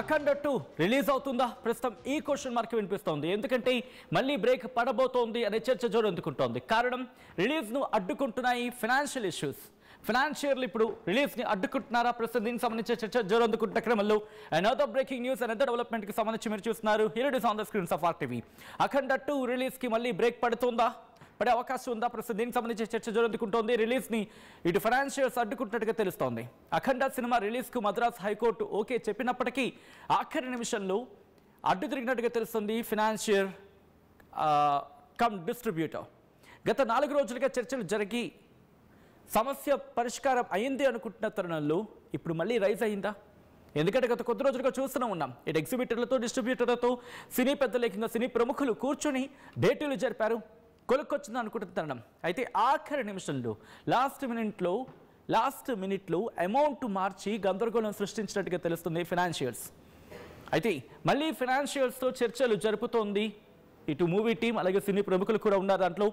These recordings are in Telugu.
అఖండ 2 రిలీజ్ అవుతుందా ప్రస్తుతం ఈ క్వశ్చన్ మార్క్ వినిపిస్తోంది. ఎందుకంటే మళ్ళీ బ్రేక్ పడబోతోంది అనే చర్చ జోరందుకుంటోంది. కారణం రిలీజ్ ను అడ్డుకుంటున్నాయి ఫైనాన్షియల్ ఇష్యూస్. ఫైనాన్షియల్ ఇప్పుడు రిలీజ్ ని అడ్డుకుంటున్నారా? ప్రస్తుతం దీనికి సంబంధించిన చర్చ జోరందుకుంటున్న క్రమంలో another breaking news another development కి సంబంధించి మీరు చూస్తున్నారు here it is on the screens of RTV. Akhanda 2 release కి మళ్ళీ బ్రేక్ పడుతుందా? పడే అవకాశం ఉందా? ప్రస్తుతం దీనికి సంబంధించి చర్చ జోరందుకుంటోంది. రిలీజ్ ని ఇటు ఫైనాన్షియల్స్ అడ్డుకుంటున్నట్టుగా తెలుస్తోంది. అఖండ సినిమా రిలీజ్ కు మద్రాస్ హైకోర్టు ఓకే చెప్పినప్పటికీ ఆఖరి నిమిషంలో అడ్డు తిరిగినట్టుగా తెలుస్తుంది ఫైనాన్షియల్ కమ్ డిస్ట్రిబ్యూటర్. గత 4 రోజులుగా చర్చలు జరిగి సమస్య పరిష్కారం అయింది అనుకుంటున్న తరుణంలో ఇప్పుడు మళ్ళీ రైజ్ అయిందా? ఎందుకంటే గత కొద్ది రోజులుగా చూస్తూనే ఉన్నాం. ఇటు ఎగ్జిబిటర్లతో డిస్ట్రిబ్యూటర్లతో సినీ పెద్దల కింద సినీ ప్రముఖులు కూర్చొని డేట్లు జరిపారు. కొలుక్కొచ్చింది అనుకుంటున్న తరుణం అయితే ఆఖరి నిమిషంలో లాస్ట్ మినిట్లో అమౌంట్ మార్చి గందరగోళం సృష్టించినట్టుగా తెలుస్తుంది ఫైనాన్షియల్స్. అయితే మళ్ళీ ఫైనాన్షియల్స్తో చర్చలు జరుపుతోంది ఇటు మూవీ టీం, అలాగే సినీ ప్రముఖులు కూడా ఉన్నారు దాంట్లో.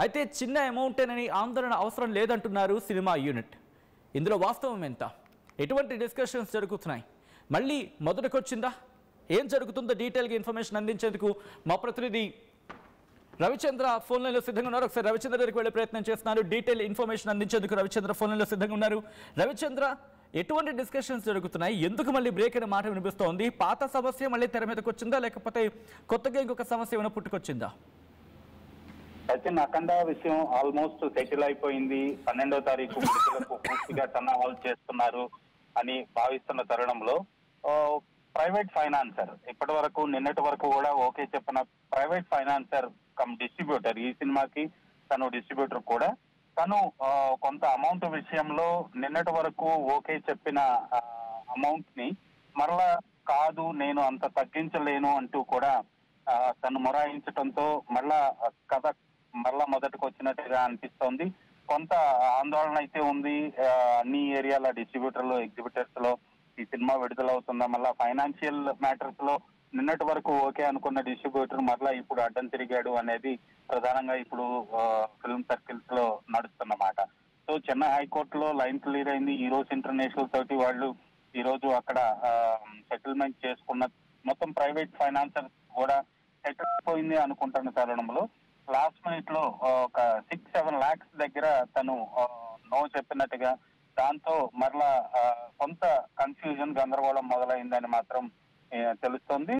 అయితే చిన్న అమౌంటేనని ఆందోళన అవసరం లేదంటున్నారు సినిమా యూనిట్. ఇందులో వాస్తవం ఎంత? ఎటువంటి డిస్కషన్స్ జరుగుతున్నాయి? మళ్ళీ మొదటికొచ్చిందా? ఏం జరుగుతుందో డీటెయిల్గా ఇన్ఫర్మేషన్ అందించేందుకు మా ప్రతినిధి రవిచంద్ర ఫోన్ లైన్లో సిద్ధంగా ఉన్నారు. ఒకసారి రవిచంద్ర దగ్గరికి వెళ్ళే ప్రయత్నం చేస్తున్నారు. డీటెయిల్ ఇన్ఫర్మేషన్ అందించేందుకు రవిచంద్ర ఫోన్ లైన్లో సిద్ధంగా ఉన్నారు. రవిచంద్ర, ఎటువంటి డిస్కషన్స్ జరుగుతున్నాయి? ఎందుకు మళ్ళీ బ్రేక్ అనే మాట వినిపిస్తోంది? పాత సమస్య మళ్ళీ తెర మీదకి వచ్చిందా, లేకపోతే కొత్తగా ఇంకొక సమస్య ఏమైనా పుట్టుకొచ్చిందా? సచిన్, అఖండ విషయం ఆల్మోస్ట్ సెటిల్ అయిపోయింది. 12వ తారీఖు విడుదలకు పూర్తిగా సన్నాహాలు చేస్తున్నారు అని భావిస్తున్న తరుణంలో ప్రైవేట్ ఫైనాన్సర్ ఇప్పటి వరకు నిన్నటి వరకు కూడా ఓకే చెప్పిన ప్రైవేట్ ఫైనాన్సర్ కమ్ డిస్ట్రిబ్యూటర్, ఈ సినిమాకి తను డిస్ట్రిబ్యూటర్ కూడా, తను కొంత అమౌంట్ విషయంలో నిన్నటి వరకు ఓకే చెప్పిన అమౌంట్ ని మరలా కాదు నేను అంత తగ్గించలేను అంటూ కూడా తను మొరాయించడంతో మరలా మొదటికి వచ్చినట్టుగా అనిపిస్తోంది. కొంత ఆందోళన అయితే ఉంది అన్ని ఏరియాల డిస్ట్రిబ్యూటర్లు, ఎగ్జిబిటర్స్ లో. ఈ సినిమా విడుదలవుతుందా? మళ్ళా ఫైనాన్షియల్ మ్యాటర్స్ లో నిన్నటి వరకు ఓకే అనుకున్న డిస్ట్రిబ్యూటర్ మరలా ఇప్పుడు అడ్డం తిరిగాడు అనేది ప్రధానంగా ఇప్పుడు ఫిల్మ్ సర్కిల్స్ లో నడుస్తున్నమాట. సో చెన్నై హైకోర్టులో లైన్ క్లియర్ అయింది. ఈ రోజు ఇంటర్నేషనల్ తోటి వాళ్ళు ఈ రోజు అక్కడ సెటిల్మెంట్ చేసుకున్న మొత్తం ప్రైవేట్ ఫైనాన్సర్ కూడా సెటిల్ అయిపోయింది అనుకుంటున్న తరుణంలో లాస్ట్ మినిట్ లో ఒక 6-7 lakhs దగ్గర తను నో చెప్పినట్టుగా, దాంతో మరలా కొంత కన్ఫ్యూజన్, గందరగోళం మొదలైందని మాత్రం తెలుస్తోంది.